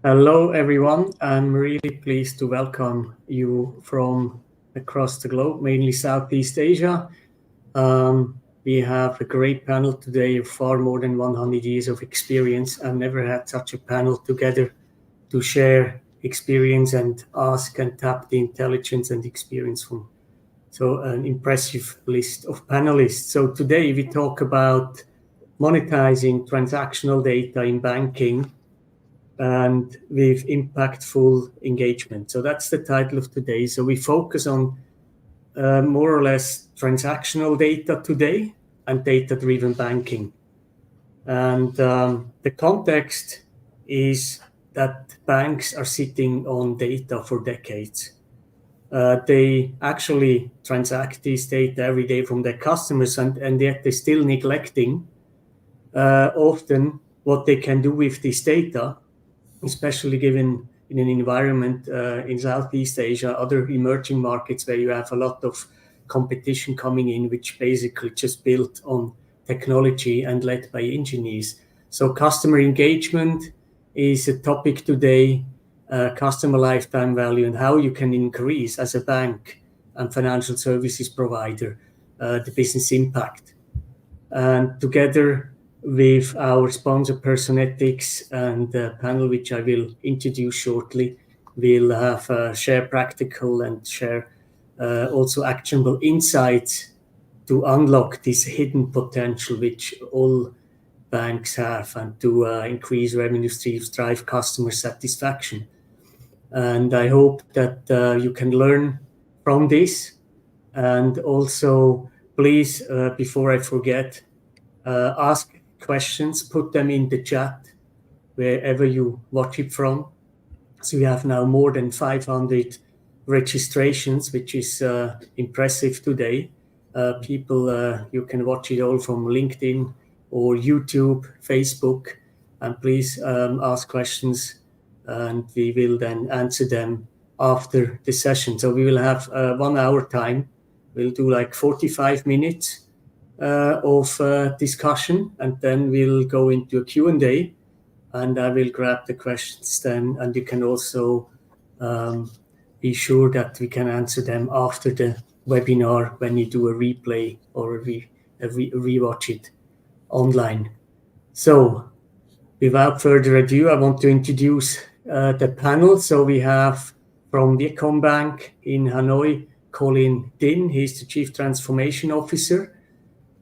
Hello, everyone. I'm really pleased to welcome you from across the globe, mainly Southeast Asia. We have a great panel today of far more than 100 years of experience. I've never had such a panel together to share experience and ask and tap the intelligence and experience from so an impressive list of panelists. So today we talk about monetizing transactional data in banking and with impactful engagement. So that's the title of today. So we focus on more or less transactional data today and data-driven banking. And the context is that banks are sitting on data for decades. They actually transact this data every day from their customers, and yet they're still neglecting often what they can do with this data, especially given in an environment in Southeast Asia, other emerging markets where you have a lot of competition coming in, which basically just built on technology and led by engineers. So customer engagement is a topic today, customer lifetime value, and how you can increase as a bank and financial services provider the business impact. And together with our sponsor Personetics and the panel, which I will introduce shortly, we'll have share practical and share also actionable insights to unlock this hidden potential which all banks have, and to increase revenue streams, drive customer satisfaction. And I hope that you can learn from this. And also, please, before I forget, ask questions, put them in the chat wherever you watch it from. So we have now more than 500 registrations, which is impressive today. People, you can watch it all from LinkedIn or YouTube, Facebook, and please ask questions and we will then answer them after the session. So we will have 1 hour time. We'll do like 45 minutes of discussion, and then we'll go into a Q&A, and I will grab the questions then, and you can also be sure that we can answer them after the webinar when you do a replay or rewatch it online. So without further ado, I want to introduce the panel. So we have from Vietcombank in Hanoi, Colin Dinn. He's the Chief Transformation Officer.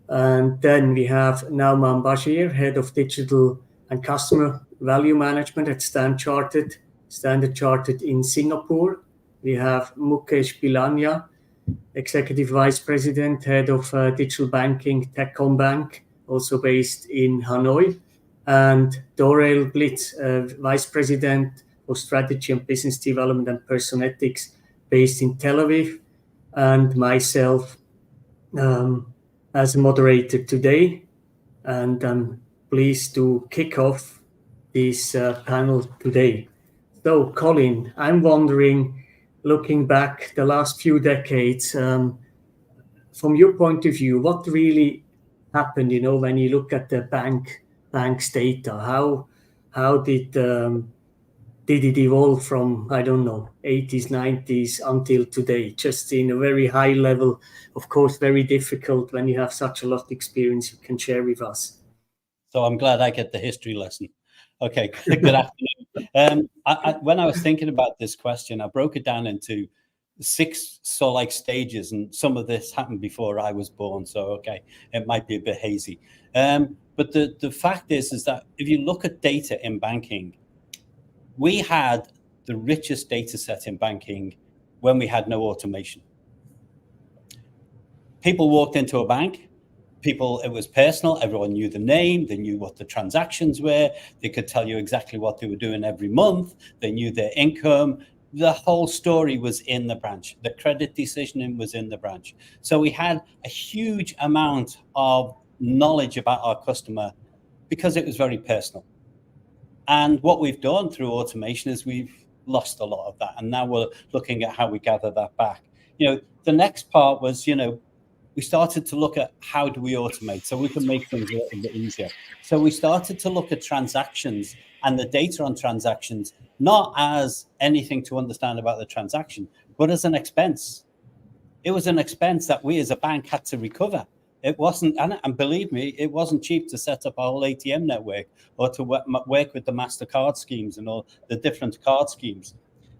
And then we have Nauman Bashir, Head of Digital and Customer Value Management at Standard Chartered in Singapore. We have Mukesh Bilania, Executive Vice President, Head of Digital Banking, Vietcombank, also based in Hanoi. And Dorel Blitz, Vice President of Strategy and Business Development and Personetics, based in Tel Aviv. And myself, as a moderator today, and I'm pleased to kick off this panel today. So, Colin, I'm wondering, looking back the last few decades, from your point of view, what really happened? You know, when you look at the bank's data, how did it evolve from, I don't know, 80s, 90s until today, just in a very high level? Of course, very difficult when you have such a lot of experience you can share with us. So I'm glad I get the history lesson. Okay, good afternoon. When I was thinking about this question, I broke it down into 6 sort of stages, and some of this happened before I was born. So, okay, it might be a bit hazy. But the fact is that if you look at data in banking, we had the richest data set in banking when we had no automation. People walked into a bank, it was personal, everyone knew the name, they knew what the transactions were, they could tell you exactly what they were doing every month, they knew their income, the whole story was in the branch, the credit decisioning was in the branch. So we had a huge amount of knowledge about our customer because it was very personal. And what we've done through automation is we've lost a lot of that. And now we're looking at how we gather that back. The next part was, we started to look at how do we automate so we can make things a little bit easier. So we started to look at transactions and the data on transactions, not as anything to understand about the transaction, but as an expense. It was an expense that we as a bank had to recover. It wasn't, and believe me, it wasn't cheap to set up a whole ATM network or to work with the MasterCard schemes and all the different card schemes.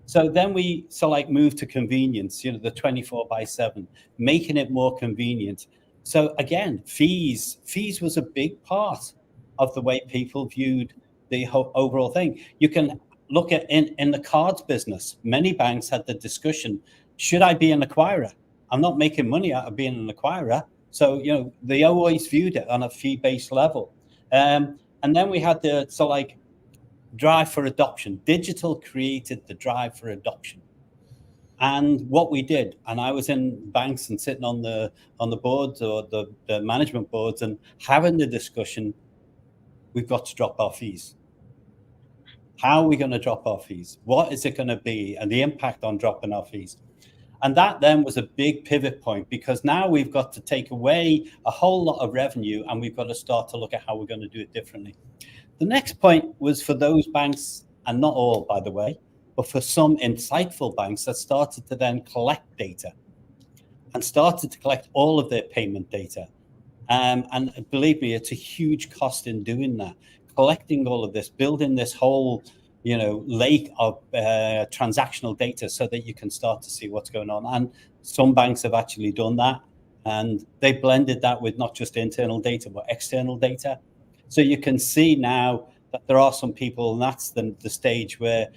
So then we moved to convenience, the 24/7, making it more convenient. So again, fees was a big part of the way people viewed the whole overall thing. You can look at in the cards business, many banks had the discussion, should I be an acquirer? I'm not making money out of being an acquirer. So, they always viewed it on a fee-based level. And then we had the drive for adoption. Digital created the drive for adoption. And what we did, and I was in banks and sitting on the boards or the management boards and having the discussion, we've got to drop our fees. How are we going to drop our fees? What is it going to be? And the impact on dropping our fees. And that then was a big pivot point, because now we've got to take away a whole lot of revenue and we've got to start to look at how we're going to do it differently. The next point was for those banks, and not all, by the way, but for some insightful banks that started to then collect data and started to collect all of their payment data. And believe me, it's a huge cost in doing that. Collecting all of this, building this whole lake of transactional data so that you can start to see what's going on. And some banks have actually done that, and they blended that with not just internal data, but external data. So you can see now that there are some people, and that's the stage where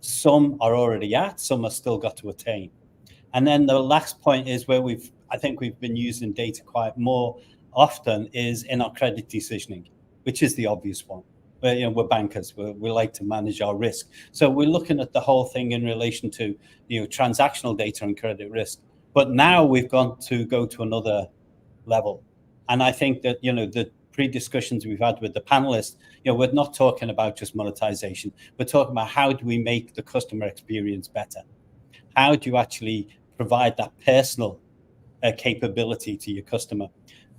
some are already at, some are still got to attain. And then the last point is where I think we've been using data quite more often is in our credit decisioning, which is the obvious one. We're bankers. We like to manage our risk. So we're looking at the whole thing in relation to transactional data and credit risk. But now we've go to another level. And I think that the pre-discussions we've had with the panelists, we're not talking about just monetization. We're talking about how do we make the customer experience better? How do you actually provide that personal capability to your customer?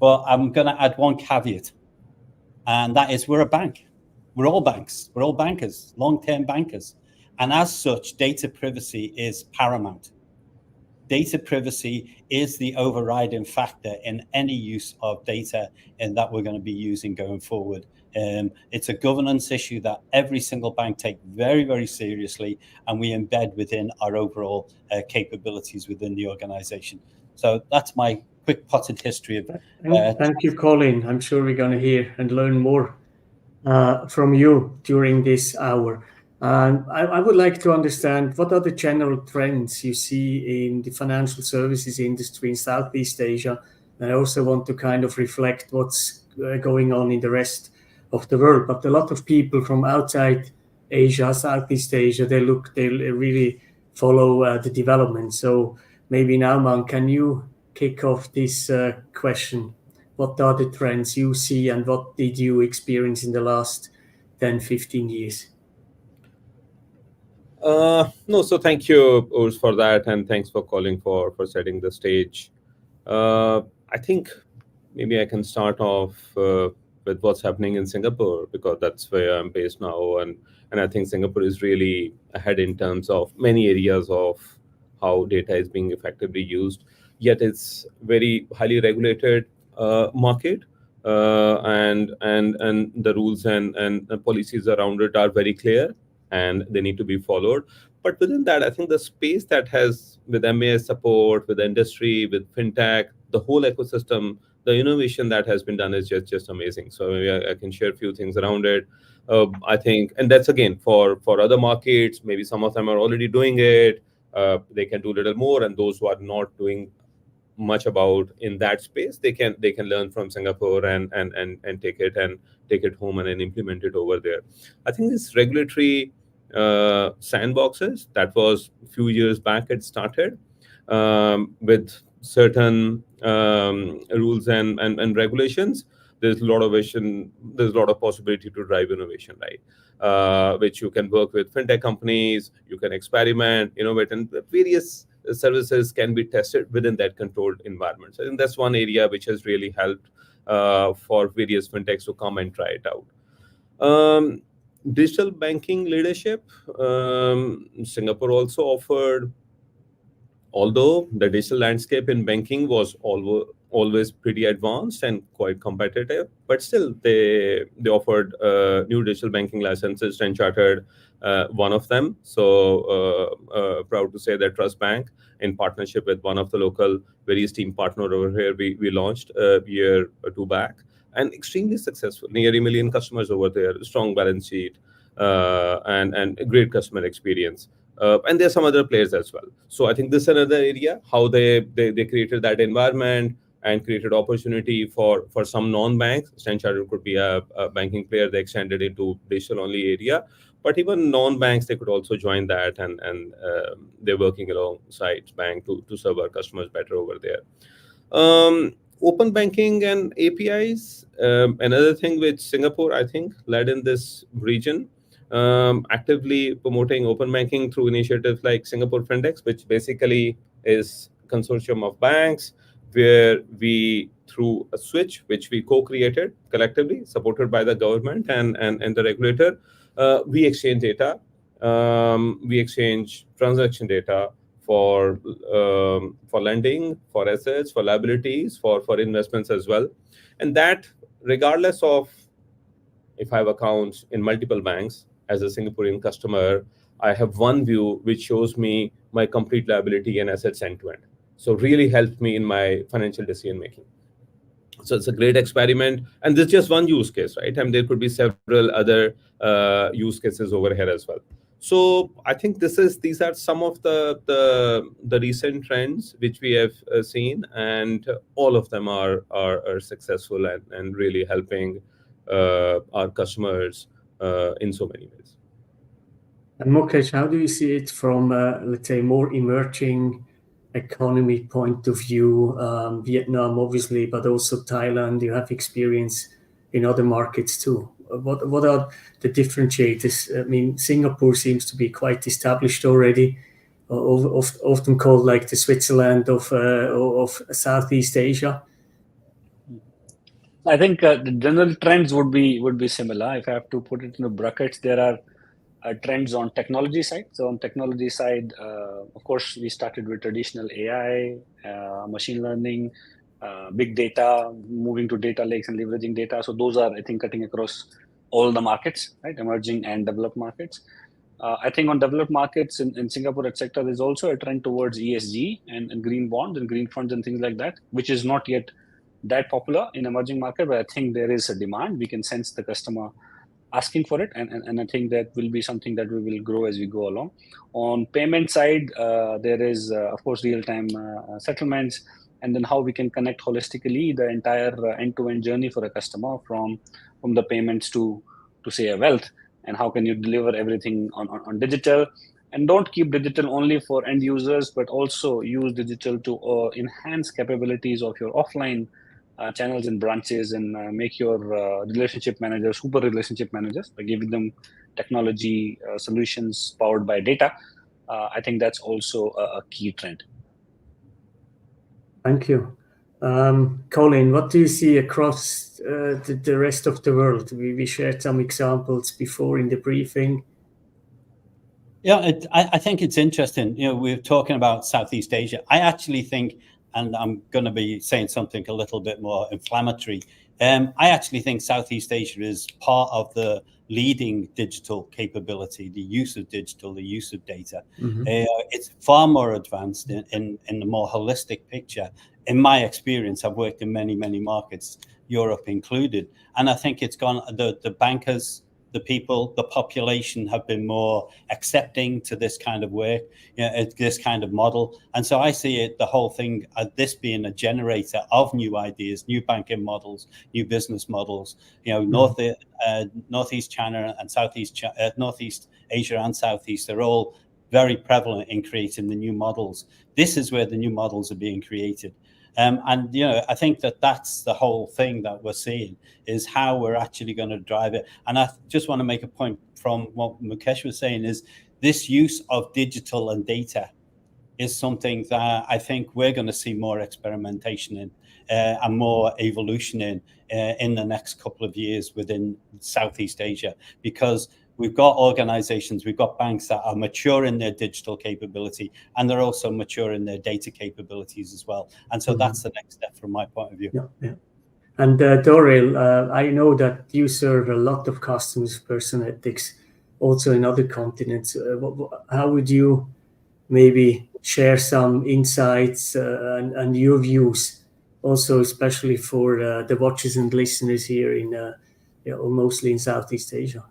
But I'm going to add one caveat, and that is we're a bank. We're all banks. We're all bankers, long-term bankers. And as such, data privacy is paramount. Data privacy is the overriding factor in any use of data and that we're going to be using going forward. It's a governance issue that every single bank take very, very seriously, and we embed within our overall capabilities within the organization. So that's my quick potted history of Thank you, Colin. I'm sure we're going to hear and learn more from you during this hour. And I would like to understand, what are the general trends you see in the financial services industry in Southeast Asia? And I also want to kind of reflect what's going on in the rest of the world. But a lot of people from outside Asia, Southeast Asia, they really follow the development. So maybe Nauman, can you kick off this question? What are the trends you see, and what did you experience in the last 10, 15 years? No, so thank you, Urs, for that, and thanks for calling for setting the stage. I think maybe I can start off with what's happening in Singapore, because that's where I'm based now, and I think Singapore is really ahead in terms of many areas of how data is being effectively used. Yet it's very highly regulated market, and the rules and policies around it are very clear, and they need to be followed. But within that, I think the space that has, with MAS support, with industry, with fintech, the whole ecosystem, the innovation that has been done is just amazing. So maybe I can share a few things around it. I think, and that's again for other markets, maybe some of them are already doing it. They can do a little more, and those who are not doing much about in that space, they can learn from Singapore and take it home and then implement it over there. I think this regulatory sandboxes, that was a few years back it started with certain rules and regulations. There's a lot of vision, there's a lot of possibility to drive innovation, right? Which you can work with fintech companies, you can experiment, innovate, and various services can be tested within that controlled environment. So I think that's one area which has really helped for various fintechs to come and try it out. Digital banking leadership. Singapore also offered, although the digital landscape in banking was always pretty advanced and quite competitive, but still they offered new digital banking licenses, and chartered one of them. So proud to say that Trust Bank, in partnership with one of the local very esteemed partner over here, we launched a year or two back, and extremely successful. Nearly 1 million customers over there, strong balance sheet, and a great customer experience. And there's some other players as well. So I think this is another area, how they created that environment and created opportunity for some non-banks. Standard Chartered could be a banking player. They extended into digital-only area. But even non-banks, they could also join that, and they're working alongside bank to serve our customers better over there. Open banking and APIs, another thing which Singapore, I think, led in this region. Actively promoting open banking through initiatives like Singapore Fintechs, which basically is a consortium of banks where we, through a switch which we co-created collectively, supported by the government and the regulator, we exchange data. We exchange transaction data for lending, for assets, for liabilities, for investments as well. And that, regardless of if I have accounts in multiple banks, as a Singaporean customer, I have one view which shows me my complete liability and assets end to end. So really helped me in my financial decision making. So it's a great experiment, and this is just one use case, right? And there could be several other use cases over here as well. So I think these are some of the recent trends which we have seen, and all of them are successful and really helping our customers in so many ways. And Mukesh, how do you see it from, let's say, more emerging economy point of view? Vietnam, obviously, but also Thailand. You have experience in other markets too. What are the differentiators? I mean, Singapore seems to be quite established already, often called like the Switzerland of Southeast Asia. I think the general trends would be similar. If I have to put it into brackets, there are trends on technology side. So on technology side, of course, we started with traditional AI, machine learning, big data, moving to data lakes and leveraging data. So those are, I think, cutting across all the markets, right? Emerging and developed markets. I think on developed markets in Singapore, etc., there's also a trend towards ESG and green bonds and green funds and things like that, which is not yet that popular in emerging market, but I think there is a demand. We can sense the customer asking for it, and I think that will be something that we will grow as we go along. On payment side, there is of course real-time settlements, and then how we can connect holistically the entire end-to-end journey for a customer from the payments to say a wealth, and how can you deliver everything on digital, and don't keep digital only for end users, but also use digital to enhance capabilities of your offline channels and branches, and make your relationship managers super relationship managers by giving them technology solutions powered by data. I think that's also a key trend. Thank you. Colin, what do you see across the rest of the world? We shared some examples before in the briefing. Yeah, I think it's interesting. You know, we're talking about Southeast Asia. I actually think, and I'm going to be saying something a little bit more inflammatory, I actually think Southeast Asia is part of the leading digital capability, the use of digital, the use of data. Mm-hmm. It's far more advanced in the more holistic picture. In my experience, I've worked in many, many markets, Europe included, and I think it's gone, the bankers, the people, the population have been more accepting to this kind of work, you know, this kind of model. And so I see it, the whole thing, this being a generator of new ideas, new banking models, new business models. You know, Northeast China and Northeast Asia and Southeast are all very prevalent in creating the new models. This is where the new models are being created. And, you know, I think that's the whole thing that we're seeing, is how we're actually going to drive it. And I just want to make a point from what Mukesh was saying, is this use of digital and data is something that I think we're going to see more experimentation in and more evolution in the next couple of years within Southeast Asia, because we've got organizations, we've got banks that are mature in their digital capability, and they're also mature in their data capabilities as well. And so that's the next step from my point of view. Yeah. And Doril, I know that you serve a lot of customers, Personetics, also in other continents. How would you maybe share some insights and your views, also especially for the watchers and listeners here in mostly in Southeast Asia?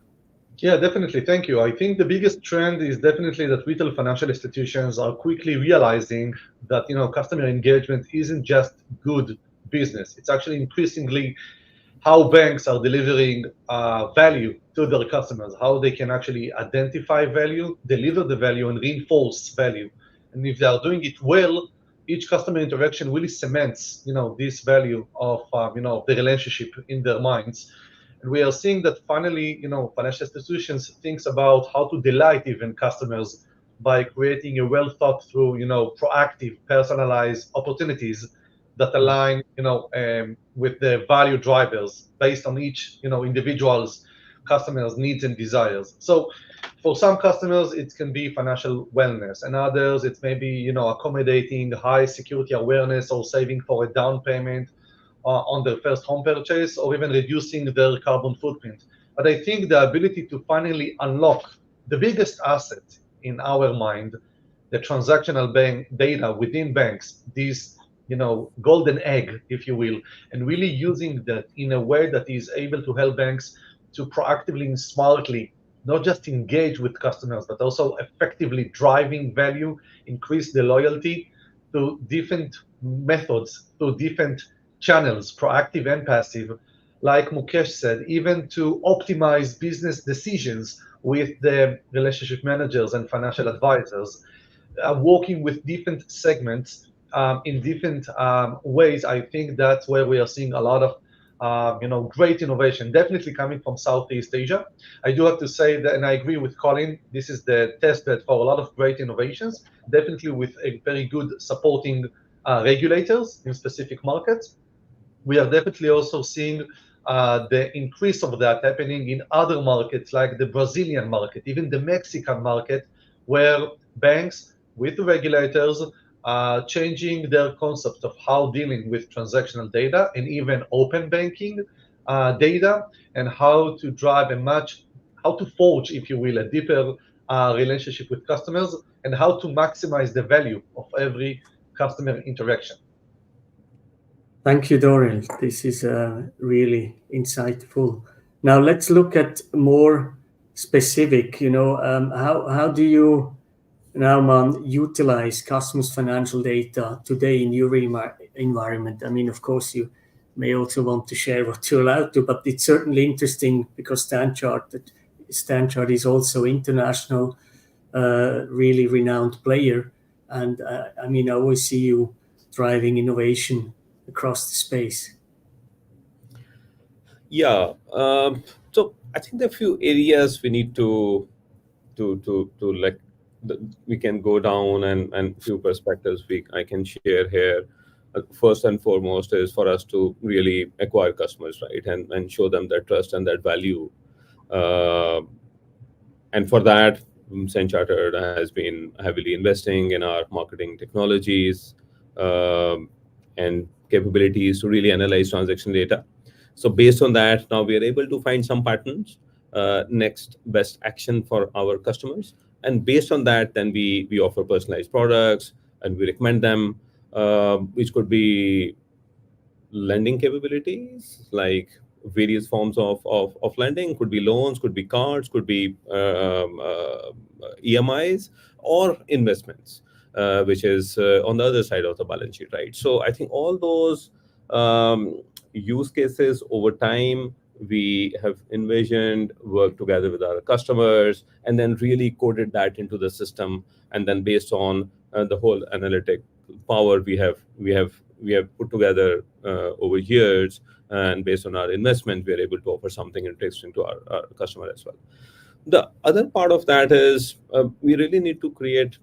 Yeah, definitely. Thank you. I think the biggest trend is definitely that retail financial institutions are quickly realizing that customer engagement isn't just good business. It's actually increasingly how banks are delivering value to their customers, how they can actually identify value, deliver the value, and reinforce value. And if they are doing it well, each customer interaction really cements, this value of, the relationship in their minds. And we are seeing that finally, financial institutions thinks about how to delight even customers by creating a well thought through, proactive, personalized opportunities that align, with the value drivers based on each, individual's customers' needs and desires. So for some customers, it can be financial wellness, and others, it's maybe, accommodating high security awareness or saving for a down payment on their first home purchase, or even reducing their carbon footprint. But I think the ability to finally unlock the biggest asset in our mind, the transactional bank data within banks, these golden egg, if you will, and really using that in a way that is able to help banks to proactively and smartly not just engage with customers, but also effectively driving value, increase the loyalty through different methods, through different channels, proactive and passive, like Mukesh said, even to optimize business decisions with the relationship managers and financial advisors, working with different segments in different ways. I think that's where we are seeing a lot of great innovation, definitely coming from Southeast Asia. I do have to say that, and I agree with Colin, this is the testbed for a lot of great innovations, definitely with a very good supporting regulators in specific markets. We are definitely also seeing the increase of that happening in other markets like the Brazilian market, even the Mexican market, where banks with regulators changing their concept of how dealing with transactional data and even open banking data, and how to drive how to forge, if you will, a deeper relationship with customers, and how to maximize the value of every customer interaction. Thank you, Doril. This is really insightful. Now let's look at more specific. How do you, Nauman, utilize customers' financial data today in your environment? I mean, of course, you may also want to share what you're allowed to, but it's certainly interesting because Stanchart is also international, really renowned player, and I mean, I always see you driving innovation across the space. Yeah. So I think there are a few areas we need to like we can go down, and few perspectives I can share here. First and foremost is for us to really acquire customers, right, and show them that trust and that value. And for that, Standard Chartered has been heavily investing in our marketing technologies and capabilities to really analyze transaction data. So based on that, now we are able to find some patterns, next best action for our customers. And based on that, then we offer personalized products and we recommend them, which could be lending capabilities, like various forms of lending, could be loans, could be cards, could be EMIs, or investments, which is on the other side of the balance sheet, right? So I think all those use cases over time, we have envisioned, worked together with our customers, and then really coded that into the system. And then based on the whole analytic power we have put together over years, and based on our investment, we are able to offer something interesting to our customer as well. The other part of that is we really need to create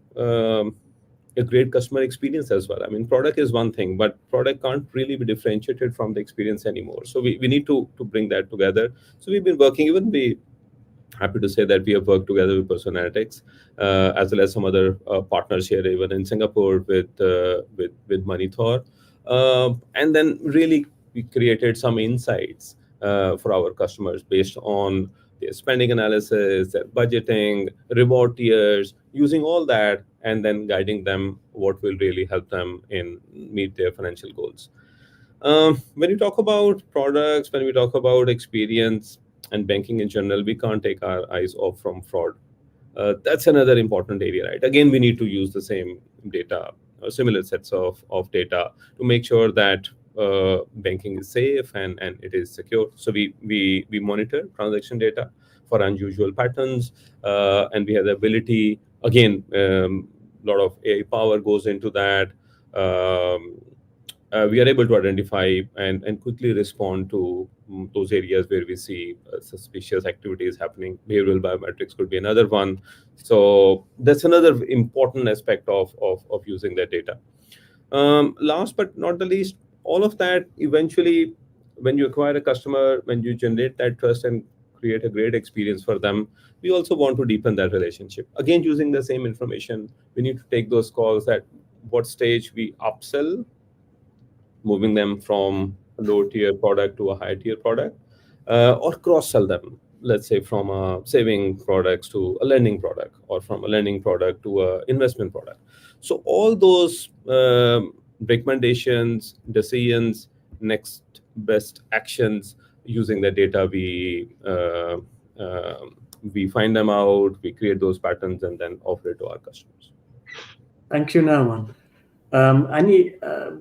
a great customer experience as well. I mean, product is one thing, but product can't really be differentiated from the experience anymore. So we need to bring that together. So we've been working, happy to say that we have worked together with Personetics, as well as some other partners here, even in Singapore with Moneythor. And then really we created some insights for our customers based on their spending analysis, their budgeting, reward tiers, using all that, and then guiding them what will really help them in meet their financial goals. When you talk about products, when we talk about experience and banking in general, we can't take our eyes off from fraud. That's another important area, right? Again, we need to use the same data, or similar sets of data to make sure that banking is safe and it is secure. So we monitor transaction data for unusual patterns, and we have the ability, again, a lot of AI power goes into that. We are able to identify and quickly respond to those areas where we see suspicious activities happening. Behavioral biometrics could be another one. So that's another important aspect of using that data. Last but not the least, all of that eventually, when you acquire a customer, when you generate that trust and create a great experience for them, we also want to deepen that relationship. Again, using the same information, we need to take those calls at what stage we upsell, moving them from a low-tier product to a high-tier product, or cross-sell them, let's say from a saving products to a lending product, or from a lending product to an investment product. So all those recommendations, decisions, next best actions, using the data, we find them out, we create those patterns, and then offer it to our customers. Thank you, Nauman.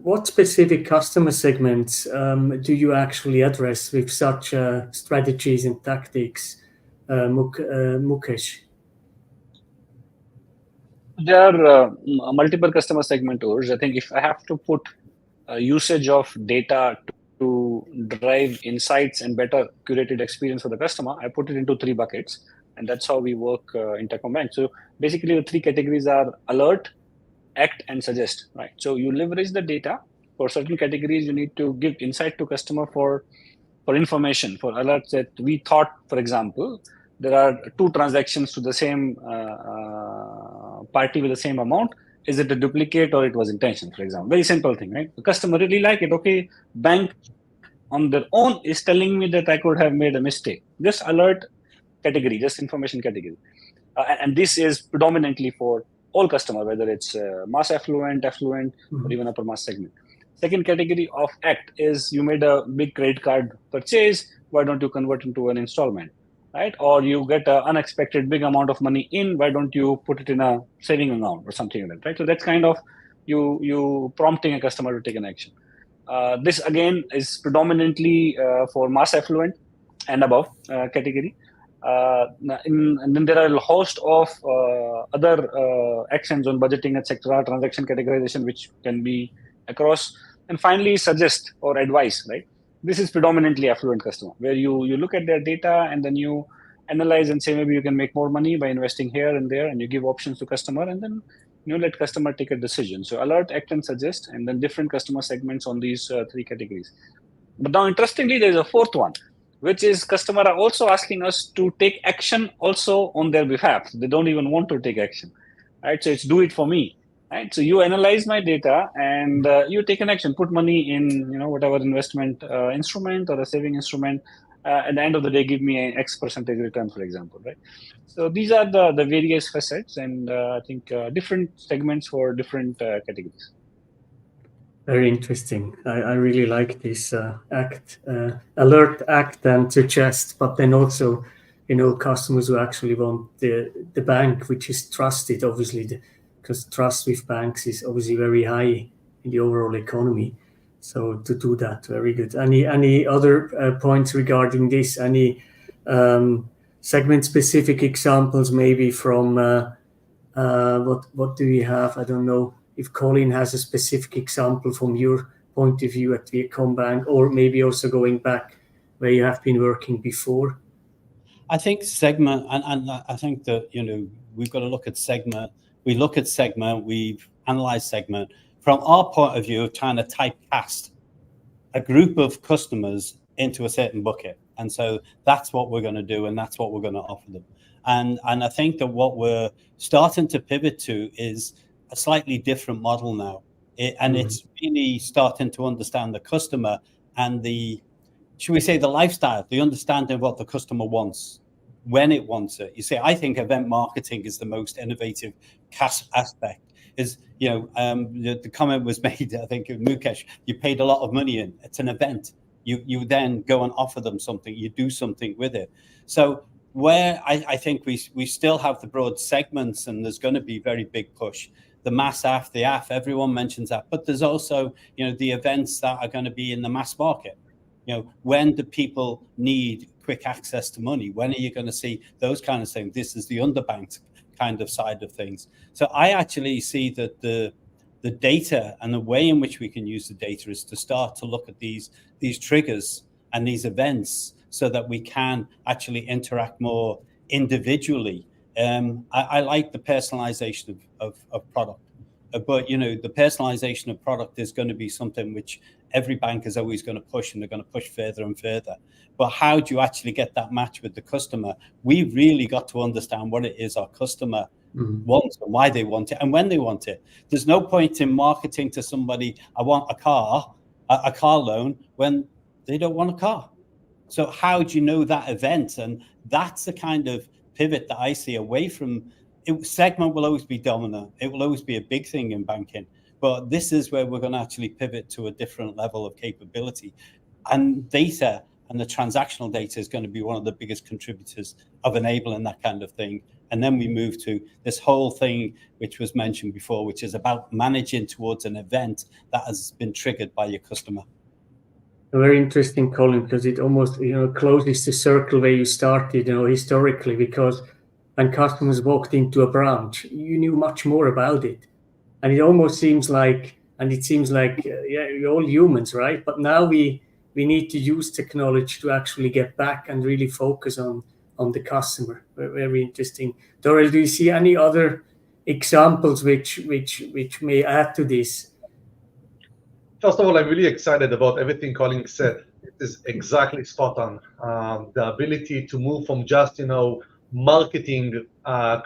What specific customer segments do you actually address with such strategies and tactics, Mukesh? There are multiple customer segmentors. I think if I have to put usage of data to drive insights and better curated experience for the customer, I put it into 3 buckets, and that's how we work in Vietcombank. So basically, the 3 categories are alert, act, and suggest. Right. So you leverage the data for certain categories. You need to give insight to customer for information, for alerts that we thought, for example, there are 2 transactions to the same party with the same amount. Is it a duplicate or it was intentional, for example? Very simple thing, right? The customer really like it. Okay, bank on their own is telling me that I could have made a mistake. Just alert category, just information category. And this is predominantly for all customer, whether it's mass affluent, or even upper mass segment. Second category of act is you made a big credit card purchase. Why don't you convert into an installment, right? Or you get an unexpected big amount of money in. Why don't you put it in a saving account or something like that, right? So that's kind of you prompting a customer to take an action. This again is predominantly for mass affluent and above category. And then there are a host of other actions on budgeting, etc., transaction categorization, which can be across. And finally, suggest or advise, right? This is predominantly affluent customer, where you look at their data and then you analyze and say, maybe you can make more money by investing here and there, and you give options to customer, and then you let customer take a decision. So alert, act, and suggest, and then different customer segments on these 3 categories. But now, interestingly, there's a 4th one, which is customer are also asking us to take action also on their behalf. They don't even want to take action, right? So it's do it for me, right? So you analyze my data and you take an action, put money in, whatever investment instrument or a saving instrument. At the end of the day, give me an X percentage return, for example, right? So these are the various facets, and I think different segments for different categories. Very interesting. I really like this alert, act, and suggest, but then also, customers who actually want the bank, which is trusted, obviously, because trust with banks is obviously very high in the overall economy. So to do that, very good. Any other points regarding this? Any segment-specific examples, maybe from what do we have? I don't know if Colin has a specific example from your point of view at Vietcombank, or maybe also going back where you have been working before. I think segment, and I think that we've got to look at segment. We look at segment. We've analyze segment from our point of view of trying to typecast a group of customers into a certain bucket. And so that's what we're going to do, and that's what we're going to offer them. And I think that what we're starting to pivot to is a slightly different model now. It's really starting to understand the customer and the, should we say, the lifestyle, the understanding of what the customer wants, when it wants it. You see, I think event marketing is the most innovative aspect. Is, you know, the comment was made, I think, of Mukesh, you paid a lot of money in, it's an event. You then go and offer them something, you do something with it. So where I think we still have the broad segments, and there's going to be very big push. The mass AF, the AF, everyone mentions that. But there's also, you know, the events that are going to be in the mass market. You know, when do people need quick access to money? When are you going to see those kind of things? This is the underbanked kind of side of things. So I actually see that the data and the way in which we can use the data is to start to look at these triggers and these events so that we can actually interact more individually. I like the personalization of product, but you know, the personalization of product is going to be something which every bank is always going to push, and they're going to push further and further. But how do you actually get that match with the customer? We've really got to understand what it is our customer wants and why they want it and when they want it. There's no point in marketing to somebody, I want a car loan, when they don't want a car. So how do you know that event? And that's the kind of pivot that I see away from it. Segment will always be dominant. It will always be a big thing in banking. But this is where we're going to actually pivot to a different level of capability. And data and the transactional data is going to be one of the biggest contributors of enabling that kind of thing. And then we move to this whole thing, which was mentioned before, which is about managing towards an event that has been triggered by your customer. Very interesting, Colin, because it almost, you know, closes the circle where you started, you know, historically, because when customers walked into a branch, you knew much more about it. And it almost seems like, yeah, we're all humans, right? But now we need to use technology to actually get back and really focus on the customer. Very interesting. Dorel, do you see any other examples which may add to this? First of all, I'm really excited about everything Colin said. It is exactly spot on. The ability to move from just, you know, marketing,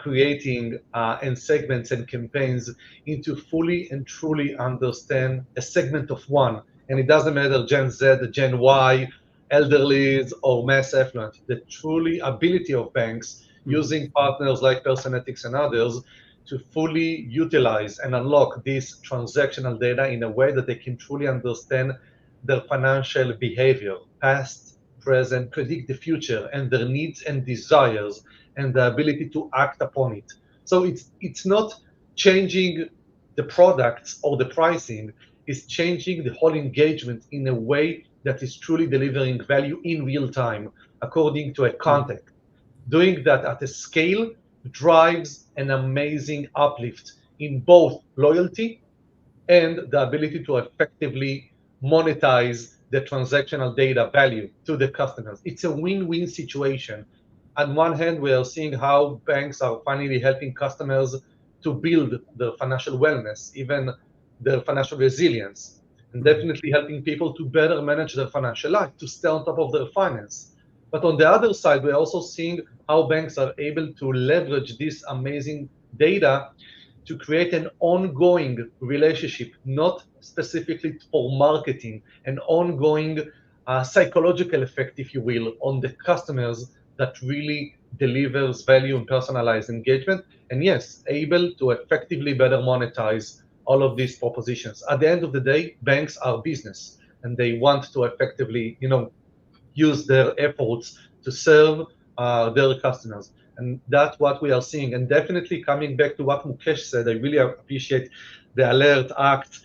creating and segments and campaigns into fully and truly understand a segment of one. And it doesn't matter Gen Z, Gen Y, elderlies, or mass affluent. The truly ability of banks using partners like Personetics and others to fully utilize and unlock this transactional data in a way that they can truly understand their financial behavior, past, present, predict the future, and their needs and desires, and the ability to act upon it. So it's not changing the products or the pricing, it's changing the whole engagement in a way that is truly delivering value in real time, according to a context. Doing that at a scale drives an amazing uplift in both loyalty and the ability to effectively monetize the transactional data value to the customers. It's a win-win situation. On one hand, we are seeing how banks are finally helping customers to build their financial wellness, even their financial resilience, and definitely helping people to better manage their financial life, to stay on top of their finance. But on the other side, we're also seeing how banks are able to leverage this amazing data to create an ongoing relationship, not specifically for marketing, an ongoing psychological effect, if you will, on the customers that really delivers value and personalized engagement. And yes, able to effectively better monetize all of these propositions. At the end of the day, banks are business, and they want to effectively, you know, use their efforts to serve their customers. And that's what we are seeing. And definitely coming back to what Mukesh said, I really appreciate the alert, act,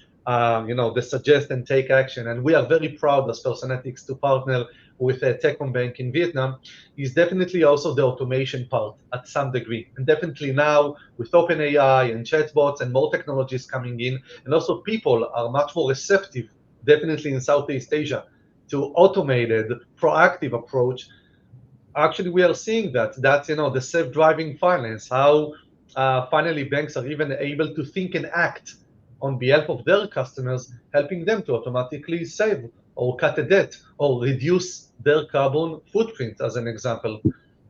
you know, the suggest and take action. And we are very proud as Personetics to partner with Vietcombank in Vietnam. Is definitely also the automation part at some degree. And definitely now with OpenAI and chatbots and more technologies coming in, and also people are much more receptive, definitely in Southeast Asia, to automated, proactive approach. Actually, we are seeing that's, you know, the self-driving finance, how finally banks are even able to think and act on behalf of their customers, helping them to automatically save or cut a debt or reduce their carbon footprint, as an example.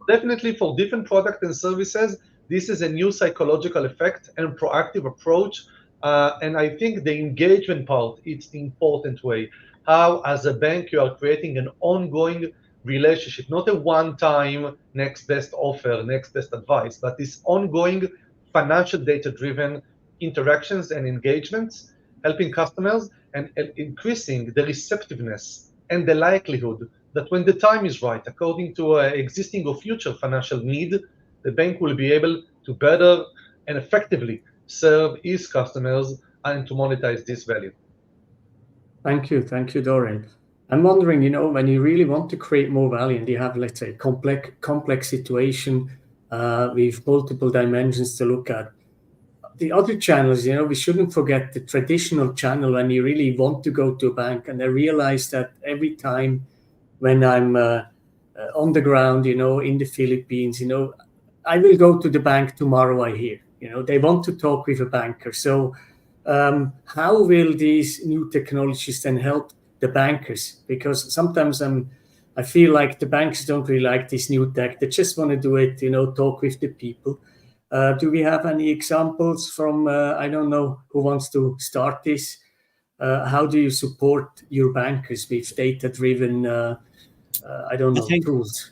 Definitely for different products and services, this is a new psychological effect and proactive approach. And I think the engagement part, it's the important way. How, as a bank, you are creating an ongoing relationship, not a one-time next best offer, next best advice, but this ongoing financial data-driven interactions and engagements, helping customers and increasing the receptiveness and the likelihood that when the time is right, according to existing or future financial need, the bank will be able to better and effectively serve its customers and to monetize this value. Thank you, Doreen. I'm wondering, when you really want to create more value and you have, let's say, complex situation with multiple dimensions to look at, the other channels, we shouldn't forget the traditional channel when you really want to go to a bank. And I realize that every time when I'm on the ground, in the Philippines, I will go to the bank tomorrow, I hear. They want to talk with a banker. So how will these new technologies then help the bankers? Because sometimes I feel like the banks don't really like this new tech. They just want to do it, talk with the people. Do we have any examples from, I don't know, who wants to start this? How do you support your bankers with data-driven, tools?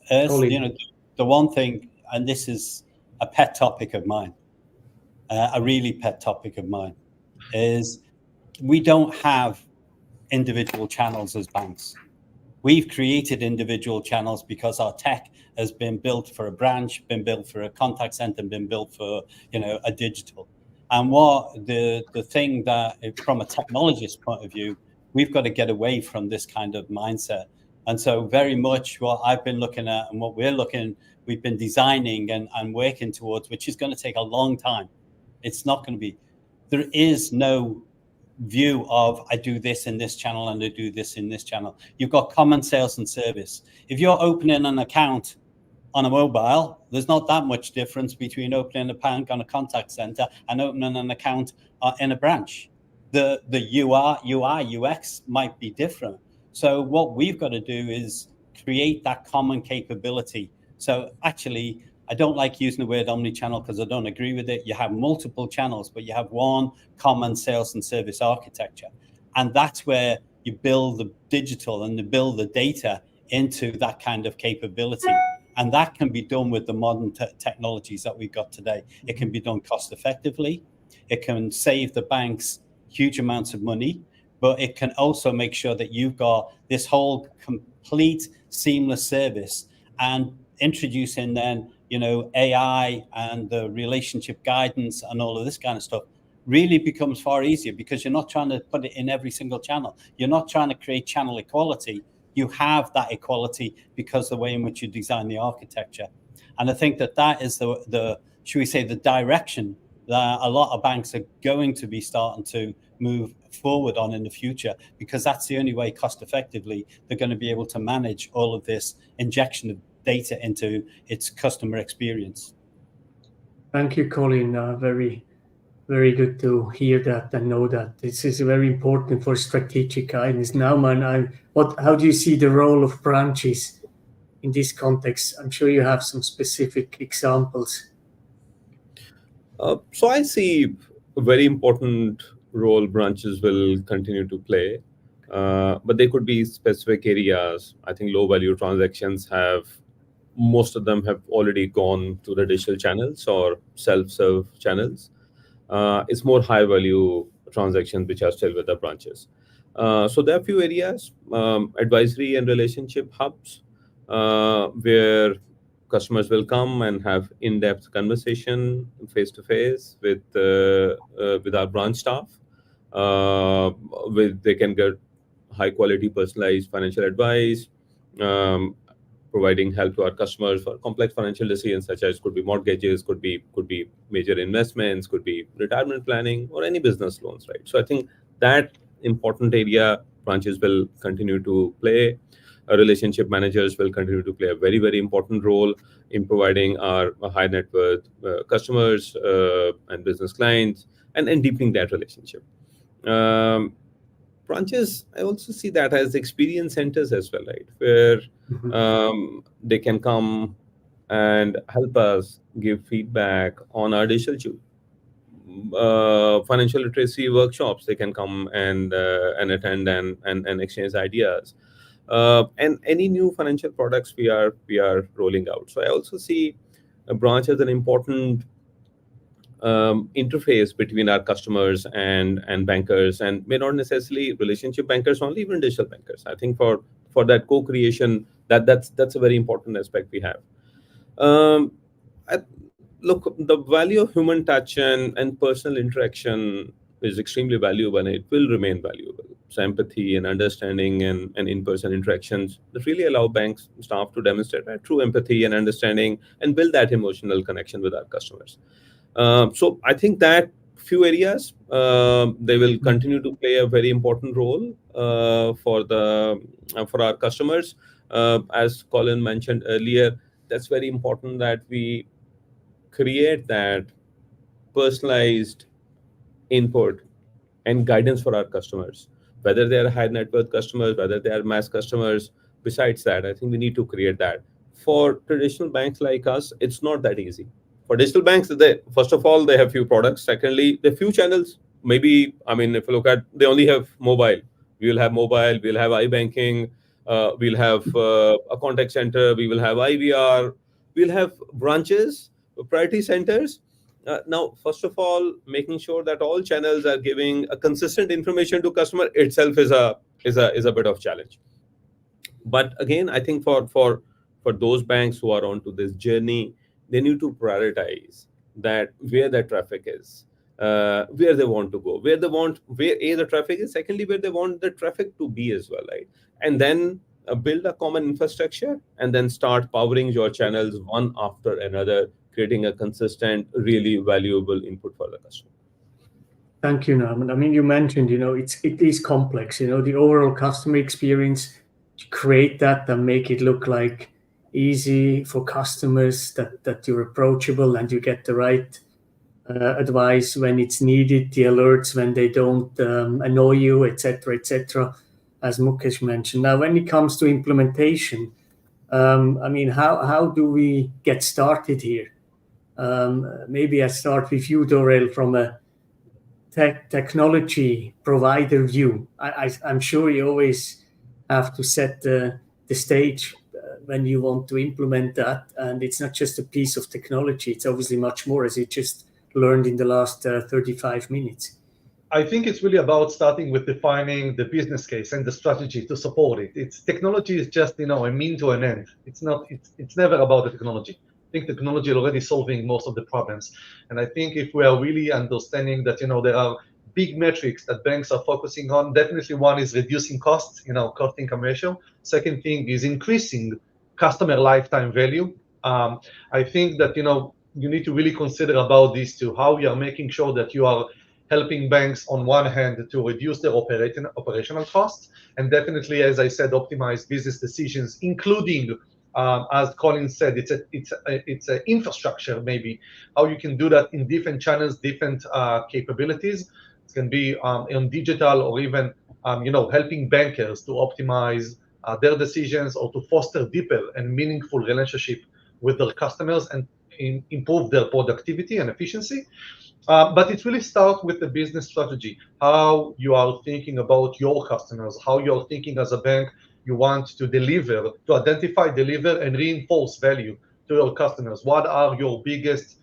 Colin? The one thing, and this is a pet topic of mine, a really pet topic of mine, is we don't have individual channels as banks. We've created individual channels because our tech has been built for a branch, been built for a contact center, been built for a digital. And what the thing that, from a technologist point of view, we've got to get away from this kind of mindset. And so very much what I've been looking at and what we've been designing and working towards, which is going to take a long time. It's not going to be, there is no view of I do this in this channel and I do this in this channel. You've got common sales and service. If you're opening an account on a mobile, there's not that much difference between opening a bank on a contact center and opening an account in a branch. The UI, UX might be different. So what we've got to do is create that common capability. So actually, I don't like using the word omnichannel because I don't agree with it. You have multiple channels, but you have one common sales and service architecture. And that's where you build the digital and you build the data into that kind of capability. And that can be done with the modern technologies that we've got today. It can be done cost effectively. It can save the banks huge amounts of money, but it can also make sure that you've got this whole complete seamless service, and introducing then AI and the relationship guidance and all of this kind of stuff really becomes far easier because you're not trying to put it in every single channel. You're not trying to create channel equality. You have that equality because the way in which you design the architecture. And I think that is the should we say, the direction that a lot of banks are going to be starting to move forward on in the future, because that's the only way cost effectively they're going to be able to manage all of this injection of data into its customer experience. Thank you, Colin. Very, very good to hear that and know that. This is very important for strategic guidance. Nauman, how do you see the role of branches in this context? I'm sure you have some specific examples. So I see a very important role branches will continue to play, but there could be specific areas. I think low value transactions most of them have already gone to the digital channels or self-serve channels. It's more high value transactions which are still with the branches. So there are a few areas, advisory and relationship hubs, where customers will come and have in-depth conversation face-to-face with our branch staff. They can get high-quality personalized financial advice, providing help to our customers for complex financial decisions, such as could be mortgages, could be major investments, could be retirement planning, or any business loans, right? So I think that important area branches will continue to play. Relationship managers will continue to play a very, very important role in providing our high net worth customers and business clients and deepening that relationship. Branches, I also see that as experience centers as well, right? Where they can come and help us give feedback on our digital financial literacy workshops. They can come and attend and exchange ideas, and any new financial products we are rolling out. So I also see a branch as an important interface between our customers and bankers, and may not necessarily relationship bankers only, even digital bankers. I think for that co-creation, that's a very important aspect we have. um, I, Look, the value of human touch and personal interaction is extremely valuable, and it will remain valuable. So empathy and understanding and in-person interactions that really allow banks staff to demonstrate true empathy and understanding and build that emotional connection with our customers. So I think that few areas, they will continue to play a very important role for our customers. As Colin mentioned earlier, that's very important that we create that personalized input and guidance for our customers, whether they are high net worth customers, whether they are mass customers. Besides that, I think we need to create that. For traditional banks like us, it's not that easy. For digital banks, they first of all they have few products. Secondly, the few channels. Maybe, I mean, if you look at, they only have mobile. We will have mobile. We'll have iBanking. We'll have a contact center. We will have IVR. We'll have branches, priority centers. Now, first of all, making sure that all channels are giving a consistent information to customer itself is a bit of challenge. But again, I think for those banks who are onto this journey, they need to prioritize that where the traffic is, where they want to go, where the traffic is. Secondly, where they want the traffic to be as well, right? And then build a common infrastructure, and then start powering your channels one after another, creating a consistent, really valuable input for the customer. Thank you, Nauman. I mean, you mentioned, it is complex, the overall customer experience, to create that and make it look like easy for customers, that you're approachable and you get the right advice when it's needed, the alerts when they don't annoy you, etc., as Mukesh mentioned. Now, when it comes to implementation, I mean, how do we get started here? Maybe I start with you, Dorel, from a technology provider view. I'm sure you always have to set the stage when you want to implement that, and it's not just a piece of technology. It's obviously much more, as you just learned in the last 35 minutes. I think it's really about starting with defining the business case and the strategy to support it. It's technology is just a mean to an end. It's not. It's never about the technology. I think technology is already solving most of the problems, and I think if we are really understanding that there are big metrics that banks are focusing on, definitely one is reducing costs, cost income ratio. Second thing is increasing customer lifetime value. I think that you need to really consider about these two, how we are making sure that you are helping banks on one hand to reduce their operational costs, and definitely, as I said, optimize business decisions, including, as Colin said, it's an infrastructure, maybe how you can do that in different channels, different capabilities. It can be on digital, or even helping bankers to optimize their decisions, or to foster deeper and meaningful relationship with their customers and improve their productivity and efficiency. But it really starts with the business strategy, how you are thinking about your customers, how you're thinking as a bank you want to deliver, to identify, deliver, and reinforce value to your customers. What are your biggest,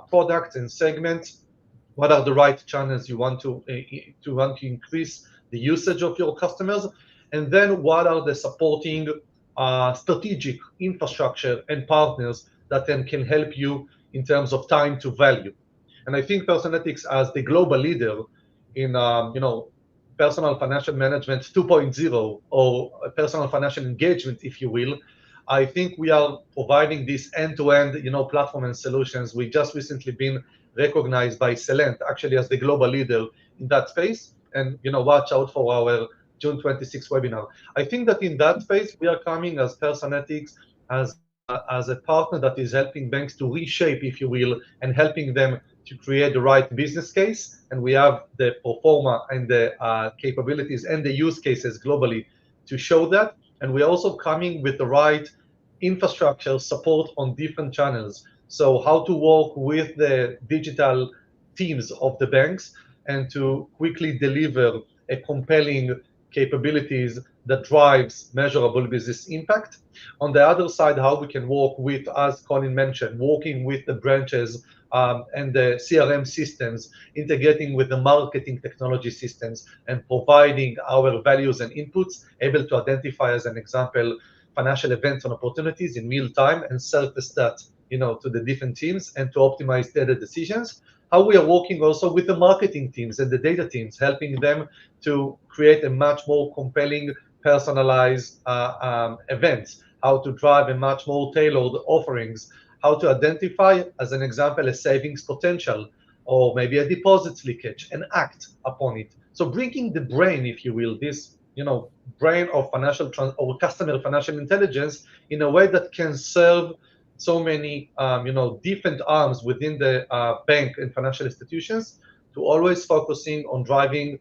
products and segments? What are the right channels you want to increase the usage of your customers? And then what are the supporting strategic infrastructure and partners that then can help you in terms of time to value? And I think Personetics, as the global leader in personal financial management 2.0, or personal financial engagement, if you will, I think we are providing this end-to-end platform and solutions. We just recently been recognized by Celent, actually, as the global leader in that space. And watch out for our June 26th webinar. I think that in that space we are coming as Personetics, as as a partner that is helping banks to reshape, if you will, and helping them to create the right business case. And we have the pro forma and the capabilities and the use cases globally to show that. And we're also coming with the right infrastructure support on different channels. So how to work with the digital teams of the banks and to quickly deliver a compelling capabilities that drives measurable business impact. On the other side, how we can work with, as Colin mentioned, working with the branches and the CRM systems, integrating with the marketing technology systems, and providing our values and inputs, able to identify, as an example, financial events and opportunities in real time and surface that to the different teams and to optimize data decisions. How we are working also with the marketing teams and the data teams, helping them to create a much more compelling, personalized events, how to drive a much more tailored offerings, how to identify, as an example, a savings potential or maybe a deposits leakage and act upon it. So bringing the brain, if you will, this brain of financial or customer financial intelligence in a way that can serve so many different arms within the bank and financial institutions, to always focusing on driving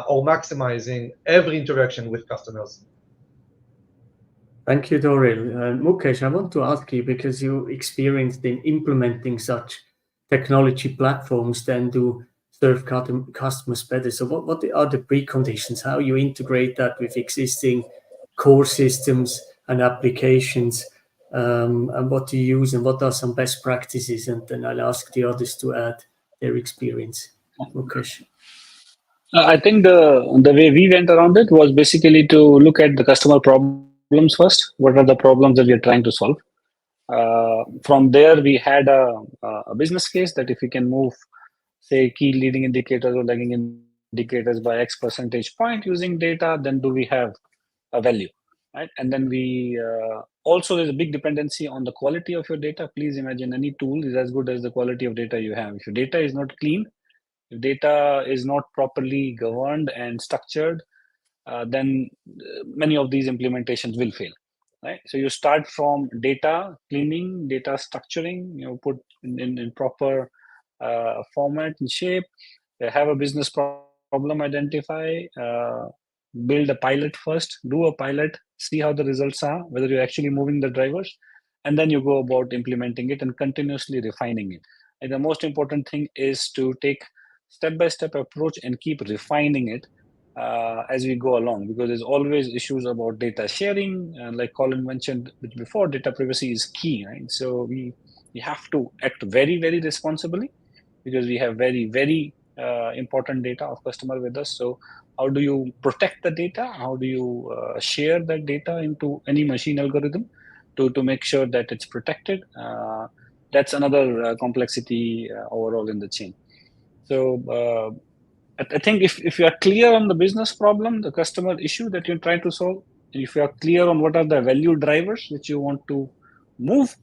or maximizing every interaction with customers. Thank you, Doril. Mukesh, I want to ask you, because you experienced in implementing such technology platforms then to serve customers better. So what are the preconditions? How you integrate that with existing core systems and applications? And what do you use, and what are some best practices? And then I'll ask the others to add their experience. Mukesh. I think the way we went around it was basically to look at the customer problems first. What are the problems that we are trying to solve? From there, we had a business case that if we can move, say, key leading indicators or lagging indicators by X percentage point using data, then do we have a value, right? And then we also, there's a big dependency on the quality of your data. Please imagine any tool is as good as the quality of data you have. If your data is not clean, if data is not properly governed and structured, then many of these implementations will fail, right? So you start from data cleaning, data structuring, put in proper format and shape, have a business problem, identify, build a pilot first, do a pilot, see how the results are, whether you're actually moving the drivers, and then you go about implementing it and continuously refining it. And the most important thing is to take step-by-step approach and keep refining it as we go along, because there's always issues about data sharing. Like Colin mentioned before, data privacy is key, right? So we have to act very, very responsibly, because we have very, very important data of customer with us. So how do you protect the data? How do you share that data into any machine algorithm to make sure that it's protected? That's another complexity overall in the chain. So I think if you are clear on the business problem, the customer issue that you're trying to solve, if you are clear on what are the value drivers which you want to move,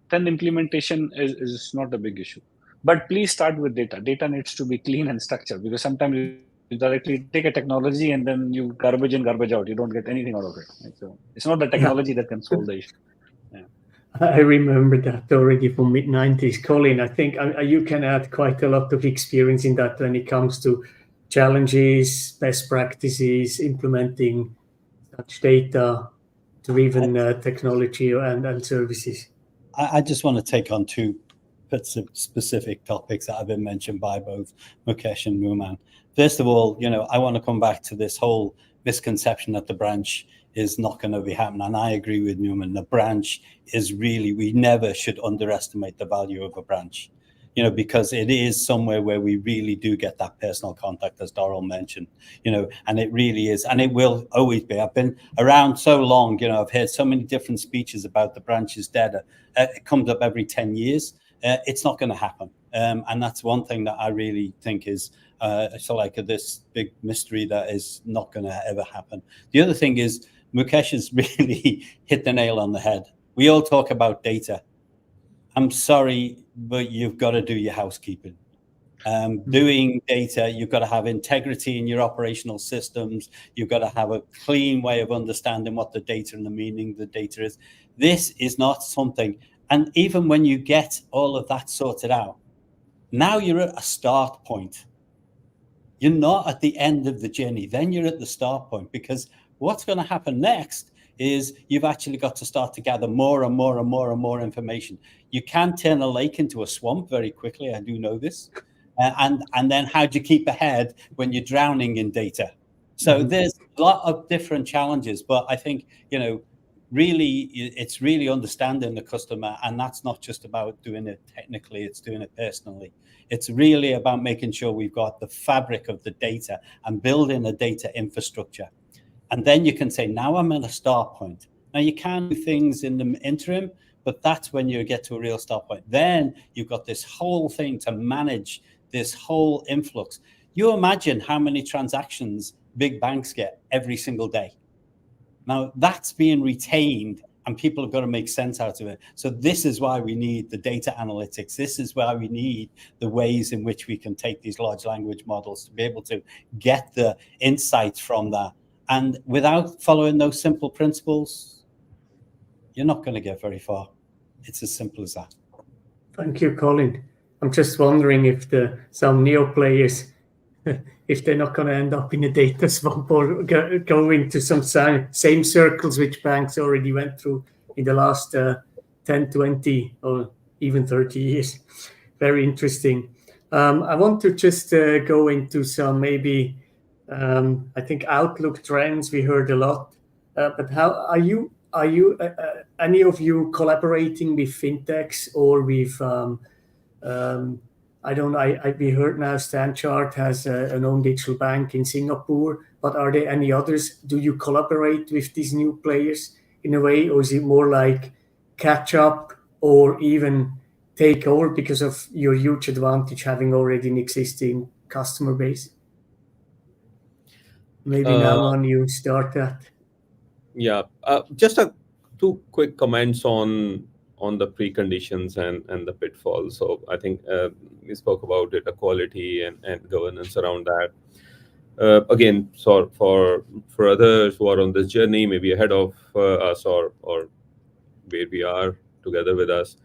then implementation is not a big issue. But please start with data. Data needs to be clean and structured, because sometimes you directly take a technology and then you garbage in, garbage out. You don't get anything out of it. Right? So it's not the technology that can solve the issue. Yeah. I remember that already from mid-90s. Colin, I think you can add quite a lot of experience in that when it comes to challenges, best practices, implementing such data-driven technology and services. I just want to take on two specific topics that have been mentioned by both Mukesh and Nauman. First of all, I want to come back to this whole misconception that the branch is not going to be happening. And I agree with Nauman. The branch is really, we never should underestimate the value of a branch, because it is somewhere where we really do get that personal contact, as Doril mentioned, and it really is, and it will always be. I've been around so long, I've heard so many different speeches about the branch is dead. It comes up every 10 years. It's not going to happen. And that's one thing that I really think is this big mystery that is not going to ever happen. The other thing is, Mukesh has really hit the nail on the head. We all talk about data. I'm sorry, but you've got to do your housekeeping. Doing data, you've got to have integrity in your operational systems. You've got to have a clean way of understanding what the data and the meaning of the data is. This is not something, and even when you get all of that sorted out, now you're at a start point. You're not at the end of the journey. Then you're at the start point, because what's going to happen next is you've actually got to start to gather more and more and more and more information. You can turn a lake into a swamp very quickly. I do know this. And then how do you keep ahead when you're drowning in data? So there's a lot of different challenges, but I think, really, it's really understanding the customer, and that's not just about doing it technically, it's doing it personally. It's really about making sure we've got the fabric of the data and building a data infrastructure. And then you can say, now I'm at a start point. Now you can do things in the interim, but that's when you get to a real start point. Then you've got this whole thing to manage, this whole influx. You imagine how many transactions big banks get every single day. Now that's being retained, and people have got to make sense out of it. So this is why we need the data analytics. This is why we need the ways in which we can take these large language models to be able to get the insights from that. And without following those simple principles, you're not going to get very far. It's as simple as that. Thank you, Colin. I'm just wondering if some neo players, if they're not going to end up in a data swamp or go into some same circles which banks already went through in the last 10, 20, or even 30 years. Very interesting. I want to just go into some maybe, I think, outlook trends. We heard a lot, but how are you any of you collaborating with fintechs or with I don't know, we heard now StanChart has an own digital bank in Singapore, but are there any others? Do you collaborate with these new players in a way, or is it more like catch up or even take over because of your huge advantage having already an existing customer base? Maybe Nauman, you start that. Yeah, just two quick comments on the preconditions and the pitfalls. So I think we spoke about data quality and governance around that. Again, so for others who are on this journey, maybe ahead of us or where we are together with us,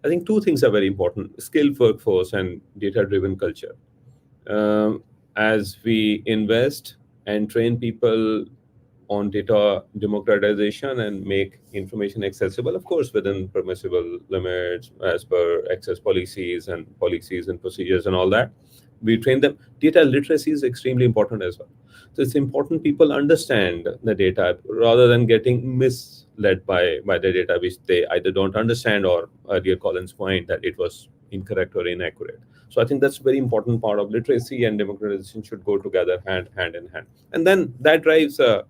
I think two things are very important: skilled workforce and data-driven culture. As we invest and train people on data democratization and make information accessible, of course, within permissible limits as per access policies and procedures and all that, we train them. Data literacy is extremely important as well. So it's important people understand the data rather than getting misled by the data, which they either don't understand or, earlier Colin's point, that it was incorrect or inaccurate. So I think that's a very important part of literacy, and democratization should go together hand in hand. And then that drives a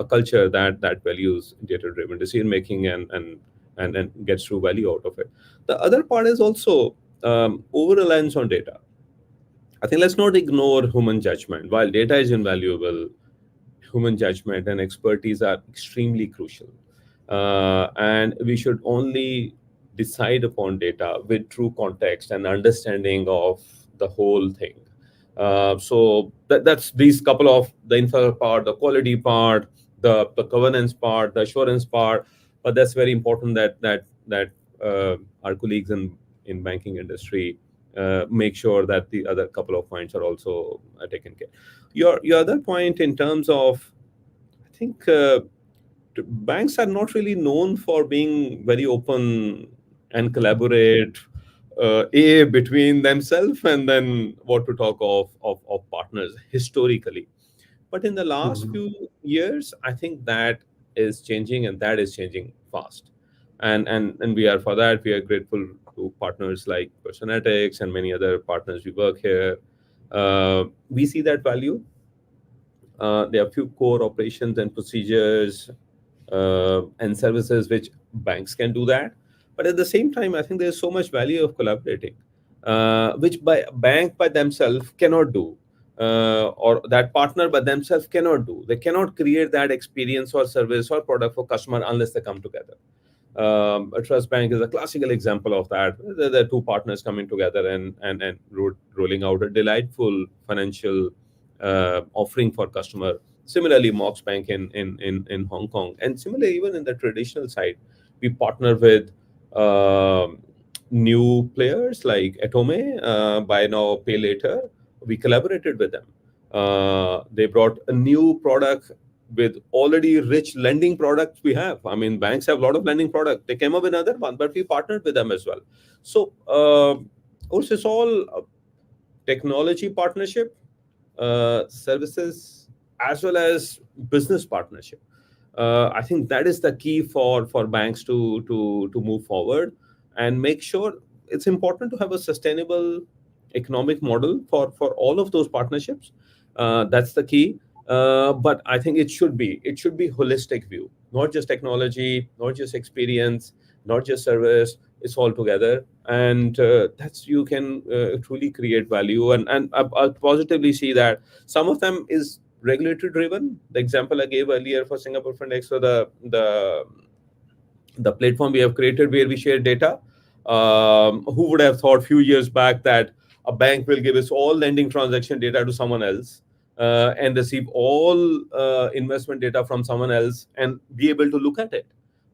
culture that values data-driven decision making and gets true value out of it. The other part is also over-reliance on data. I think let's not ignore human judgment. While data is invaluable, human judgment and expertise are extremely crucial. And we should only decide upon data with true context and understanding of the whole thing. So that's these couple of the info part, the quality part, the governance part, the assurance part. But that's very important that our colleagues in banking industry make sure that the other couple of points are also taken care. Your other point in terms of, I think banks are not really known for being very open and collaborate between themselves, and then what to talk of partners historically. But in the last few years, I think that is changing, and that is changing fast. And we are, for that, we are grateful to partners like Personetics and many other partners we work here. We see that value. There are a few core operations and procedures and services which banks can do that. But at the same time, I think there's so much value of collaborating, which bank by themselves cannot do, or that partner by themselves cannot do. They cannot create that experience or service or product for customer unless they come together. A trust bank is a classical example of that. There are two partners coming together and rolling out a delightful financial offering for customer. Similarly, Mox Bank in Hong Kong, and similarly even in the traditional side, we partner with new players like Atome, Buy Now Pay Later. We collaborated with them. They brought a new product with already rich lending products we have. I mean, banks have a lot of lending products. They came up with another one, but we partnered with them as well. So also it's all technology partnership, services, as well as business partnership. I think that is the key for banks to move forward and make sure. It's important to have a sustainable economic model for all of those partnerships. That's the key. But I think it should be holistic view, not just technology, not just experience, not just service. It's all together, and that's you can truly create value. And I positively see that some of them is regulatory driven. The example I gave earlier for Singapore FinTech, so the platform we have created where we share data. Who would have thought a few years back that a bank will give us all lending transaction data to someone else and receive all investment data from someone else and be able to look at it?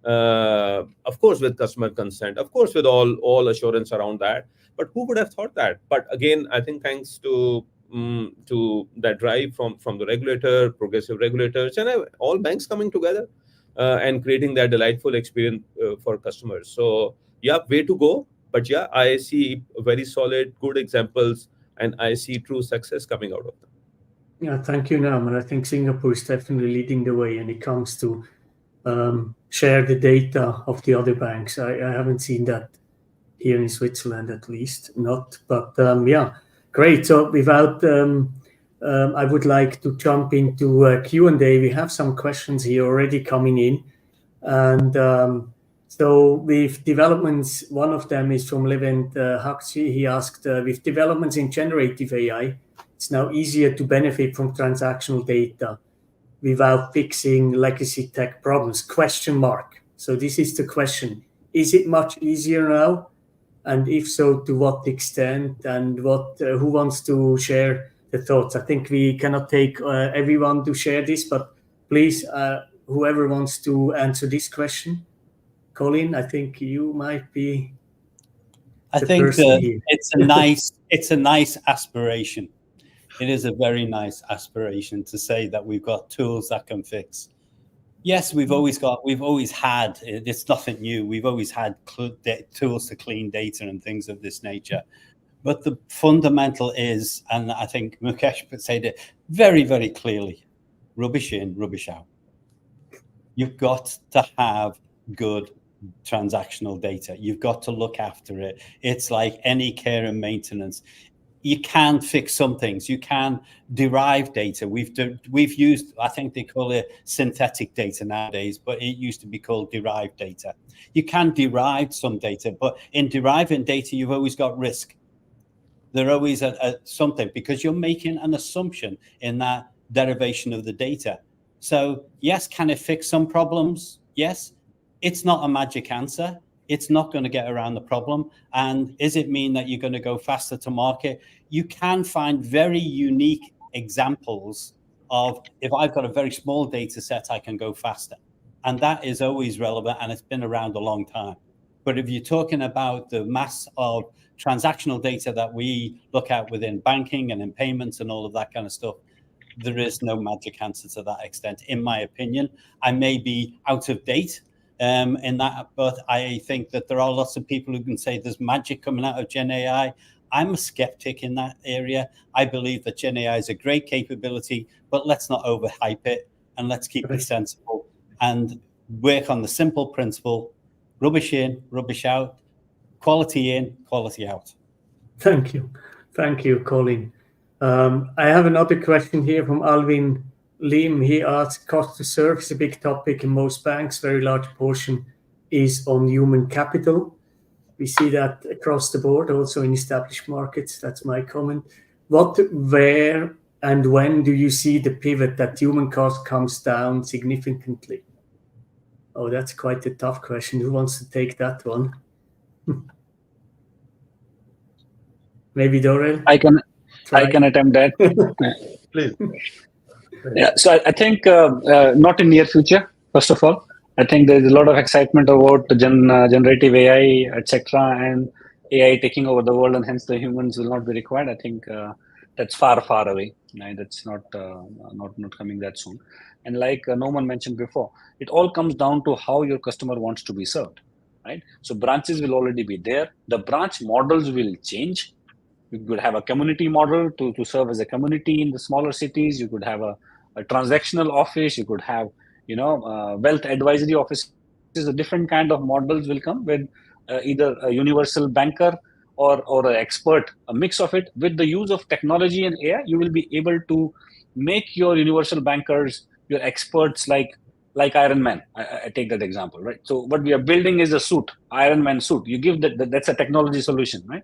Of course, with customer consent, of course, with all assurance around that. But who would have thought that? But again, I think thanks to that drive from the regulator, progressive regulators, and all banks coming together and creating that delightful experience for customers. So yeah, way to go. But yeah, I see very solid, good examples, and I see true success coming out of them. Yeah, thank you, Nauman. I think Singapore is definitely leading the way when it comes to share the data of the other banks. I haven't seen that here in Switzerland, at least not. But yeah, great. So without, I would like to jump into Q&A. We have some questions here already coming in. And so with developments, one of them is from Levent Hakshi. He asked, with developments in generative AI, it's now easier to benefit from transactional data without fixing legacy tech problems, ? So this is the question. Is it much easier now? And if so, to what extent? And who wants to share the thoughts? I think we cannot take everyone to share this, but please, whoever wants to answer this question. Colin, I think you might be the person here. It's a nice aspiration. It is a very nice aspiration to say that we've got tools that can fix. Yes, we've always had, it's nothing new. We've always had tools to clean data and things of this nature. But the fundamental is, and I think Mukesh said it very, very clearly, rubbish in, rubbish out. You've got to have good transactional data. You've got to look after it. It's like any care and maintenance. You can fix some things. You can derive data. We've used, I think they call it synthetic data nowadays, but it used to be called derived data. You can derive some data, but in deriving data, you've always got risk. There always something, because you're making an assumption in that derivation of the data. So yes, can it fix some problems? Yes. It's not a magic answer. It's not going to get around the problem. And does it mean that you're going to go faster to market? You can find very unique examples of, if I've got a very small data set, I can go faster. And that is always relevant, and it's been around a long time. But if you're talking about the mass of transactional data that we look at within banking and in payments and all of that kind of stuff, there is no magic answer to that extent, in my opinion. I may be out of date in that, but I think that there are lots of people who can say there's magic coming out of Gen AI. I'm a skeptic in that area. I believe that Gen AI is a great capability, but let's not overhype it, and let's keep it sensible and work on the simple principle: rubbish in, rubbish out, quality in, quality out. Thank you, Colin. I have another question here from Alvin Lim. He asked, cost to serve is a big topic in most banks. Very large portion is on human capital. We see that across the board, also in established markets. That's my comment. What, where, and when do you see the pivot that human cost comes down significantly? Oh, that's quite a tough question. Who wants to take that one? Maybe Dorel? I can Try. attempt that. Please. Yeah, so I think not in near future. First of all, I think there is a lot of excitement about generative AI, etc., and AI taking over the world, and hence the humans will not be required. I think that's far away. Right? That's not coming that soon. And like Nauman mentioned before, it all comes down to how your customer wants to be served. Right. So branches will already be there. The branch models will change. You could have a community model to serve as a community in the smaller cities. You could have a transactional office. You could have, wealth advisory offices. A different kind of models will come with either a universal banker or an expert, a mix of it. With the use of technology and AI, you will be able to make your universal bankers, your experts like Iron Man. I take that example, right? So what we are building is a suit, Iron Man suit. You give that's a technology solution, right?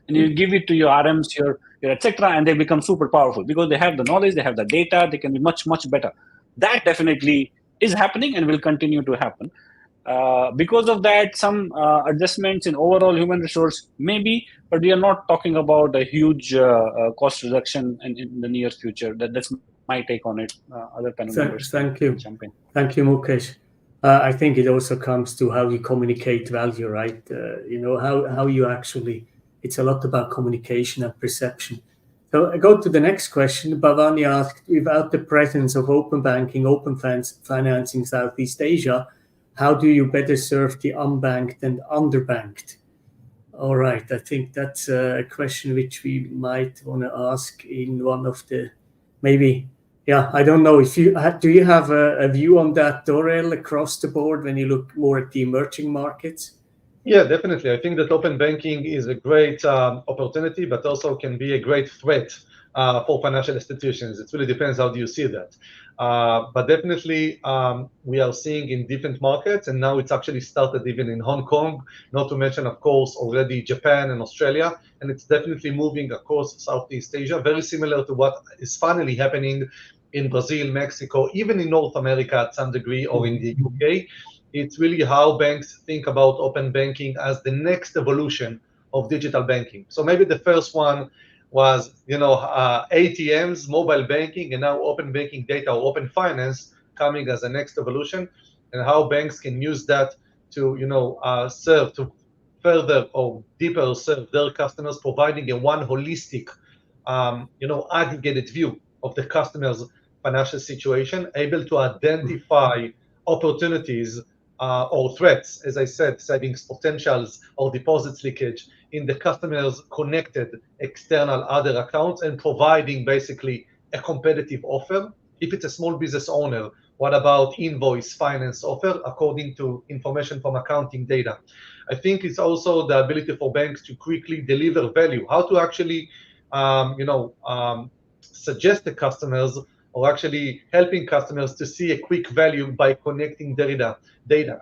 And you give it to your RMs, your etc., and they become super powerful because they have the knowledge, they have the data, they can be much better. That definitely is happening and will continue to happen. Because of that, some adjustments in overall human resource maybe, but we are not talking about a huge cost reduction in the near future. That's my take on it. Other panel members Thank can you. jump in. Thank you, Mukesh. I think it also comes to how you communicate value, right? How you actually, it's a lot about communication and perception. So I go to the next question. Bhavani asked, without the presence of open banking, open finance in Southeast Asia, how do you better serve the unbanked and underbanked? All right, I think that's a question which we might want to ask in one of the, maybe, yeah, I don't know if you, do you have a view on that, Dorel, across the board when you look more at the emerging markets? Yeah, definitely. I think that open banking is a great opportunity, but also can be a great threat for financial institutions. It really depends how do you see that. But definitely, we are seeing in different markets, and now it's actually started even in Hong Kong, not to mention, of course, already Japan and Australia, and it's definitely moving across Southeast Asia, very similar to what is finally happening in Brazil, Mexico, even in North America at some degree, or in the UK. It's really how banks think about open banking as the next evolution of digital banking. So maybe the first one was, ATMs, mobile banking, and now open banking data or open finance coming as a next evolution, and how banks can use that to, serve to further or deeper serve their customers, providing a one holistic, aggregated view of the customer's financial situation, able to identify opportunities or threats, as I said, savings potentials or deposits leakage in the customer's connected external other accounts, and providing basically a competitive offer. If it's a small business owner, what about invoice finance offer according to information from accounting data? I think it's also the ability for banks to quickly deliver value, how to actually, suggest to customers or actually helping customers to see a quick value by connecting data.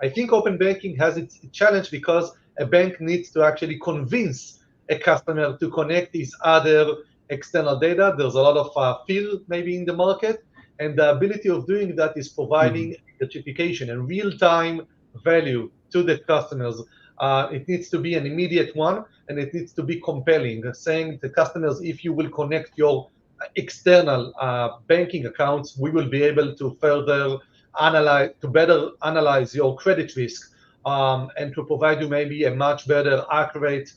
I think open banking has its challenge because a bank needs to actually convince a customer to connect his other external data. There's a lot of feel maybe in the market, and the ability of doing that is providing certification and real-time value to the customers. It needs to be an immediate one, and it needs to be compelling, saying to customers, if you will connect your external banking accounts, we will be able to further better analyze your credit risk, and to provide you maybe a much better accurate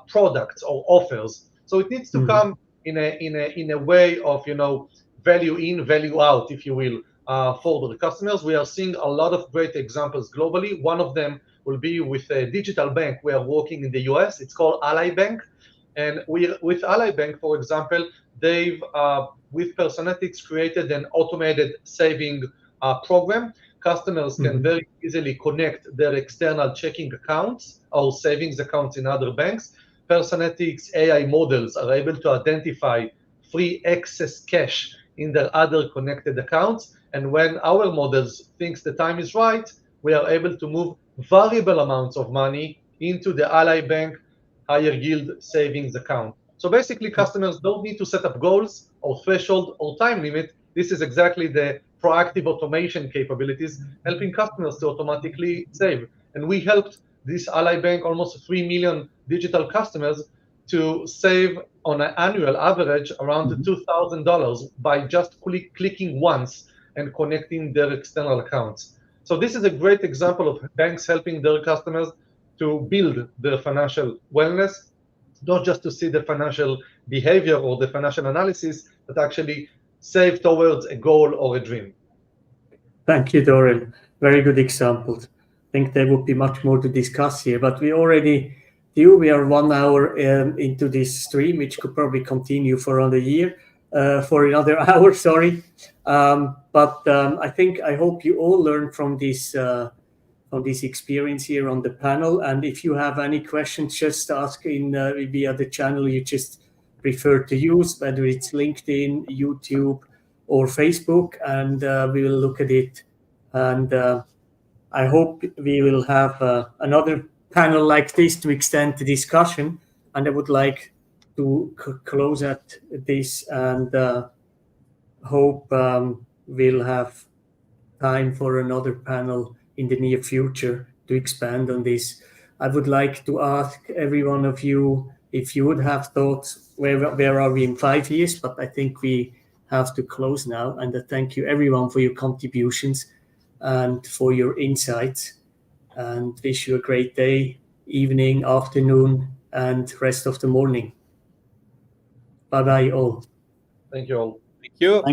products or offers. So it needs to come in a way of value in, value out, if you will, for the customers. We are seeing a lot of great examples globally. One of them will be with a digital bank we are working in the US. It's called Ally Bank. And with Ally Bank, for example, they've, with Personetics, created an automated saving program. Customers can very easily connect their external checking accounts or savings accounts in other banks. Personetics AI models are able to identify free excess cash in their other connected accounts. And when our models thinks the time is right, we are able to move variable amounts of money into the Ally Bank higher yield savings account. So basically, customers don't need to set up goals or threshold or time limit. This is exactly the proactive automation capabilities, helping customers to automatically save. And we helped this Ally Bank, almost 3 million digital customers, to save on an annual average around $2,000 by just clicking once and connecting their external accounts. So this is a great example of banks helping their customers to build their financial wellness, not just to see the financial behavior or the financial analysis, but actually save towards a goal or a dream. Thank you, Doran. Very good examples. I think there would be much more to discuss here, but we already do. We are 1 hour into this stream, which could probably continue for another year, for another hour, sorry. I hope you all learned from this experience here on the panel. And if you have any questions, just ask in via the channel you just prefer to use, whether it's LinkedIn, YouTube, or Facebook, and we will look at it. And I hope we will have another panel like this to extend the discussion. And I would like to close at this and hope we'll have time for another panel in the near future to expand on this. I would like to ask every one of you if you would have thoughts, where are we in 5 years? But I think we have to close now. And I thank you everyone for your contributions and for your insights, and wish you a great day, evening, afternoon, and rest of the morning. Bye-bye all. Thank you all. Thank you.